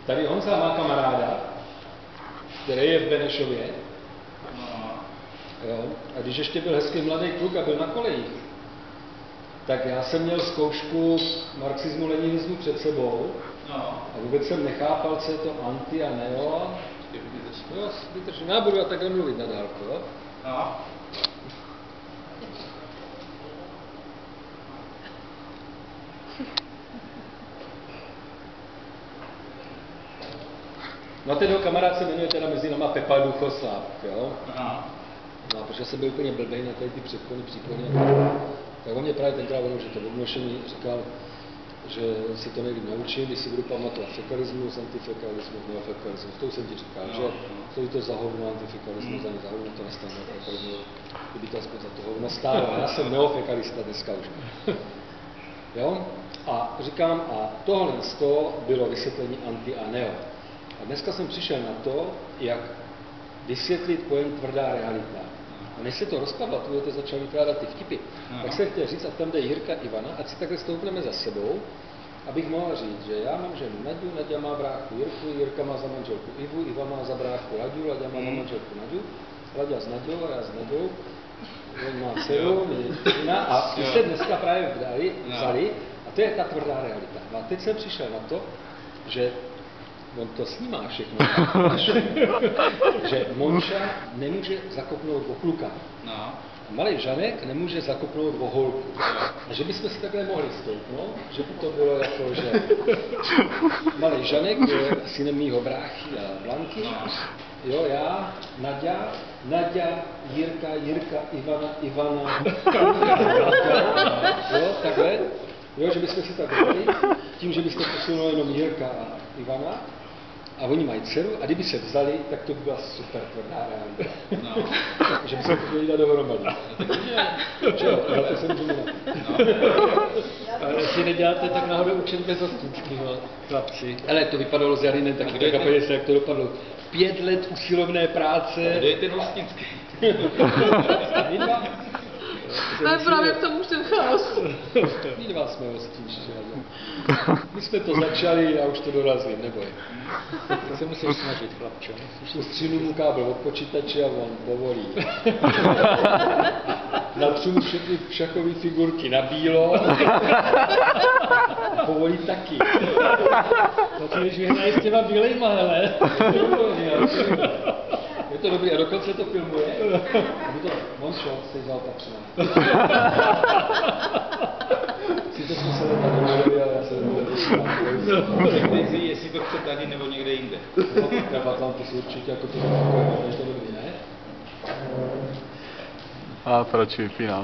Tady Honza má kamaráda, který je v Benešově. Jo? A když ještě byl hezký mladý kluk a byl na kolejích, tak já jsem měl zkoušku marxismu, leninismu před sebou a vůbec jsem nechápal, co je to anti a neo. Jo, vydržím. Já budu takhle mluvit na dálku, jo? No ten jeho kamarád se jmenuje teda mezi náma Pepa Duchoslav, jo? No a protože jsem byl úplně blbej na ty předklony, příklony, tak on mě právě tenkrát že to obnošení říkal, že se to nejlíp naučím, když si budu pamatovat fekalismus, antifekalismus, neofekalismus. To už jsem ti říkal, že stojí to za hovno, antifekalismus, ani za hovno to nestane, kdyby to aspoň za to hovno stálo. Já jsem neofekalista dneska už. Jo? A říkám, a tohle z toho bylo vysvětlení anti a neo. A dneska jsem přišel na to, jak vysvětlit pojem tvrdá realita. A než se to rozpadlo, tu budete začal vykládat ty vtipy, tak jsem chtěl říct, a tam jde Jirka Ivana, ať si takhle stoupneme za sebou, abych mohl říct, že já mám ženu Naďu, Naďa má bráchu Jirku, Jirka má za manželku Ivu, Iva má za bráchu Laďu, Laďa má za manželku Naďu, Laďa s Naďou a já s Naďou, on má dceru, a ty se dneska právě vzali, a to je ta tvrdá realita. No a teď jsem přišel na to, že on to snímá všechno, že Monča nemůže zakopnout o kluka. Malý Žanek nemůže zakopnout o holku. A že bychom si takhle mohli stoupnout, že by to bylo jako, že malý Žanek je synem mýho bráchy a Blanky, jo, já, Naďa, Jirka, Ivana, jo, takhle. Jo, že bychom si tak dali, tím, že byste posunuli jenom Jirka a Ivana, a oni mají dceru, a kdyby se vzali, tak to by byla super tvrdá realita. Že by se to chtěli dát dohromady. Jo, ale to jsem můžu Ale si neděláte tak náhodou učen bez Hostinskýho, chlapci. Ale to vypadalo s Jarinem taky, tak kapelě se, jak to dopadlo. 5 let usilovné práce. Kde je ten Hostinský? To je právě k tomu ten chaos. My dva jsme hostinští. My jsme to začali a už to dorazili, neboj. Tak se musíš snažit, chlapčo. Ustřínu mu kábel od počítače a on povolí. Natřu mu všechny šachové figurky na bílo. A povolí taky. No to když vyhrají s těma bílejma, hele. Je to dobrý, a dokonce to filmuje. To Mončo si vzal patřina. Sice jsme se nedočili, ale já se Řekni, jestli to chce tady nebo někde jinde. Na Atlantisu určitě, jako to je to dobrý, ne? A proč vypínám?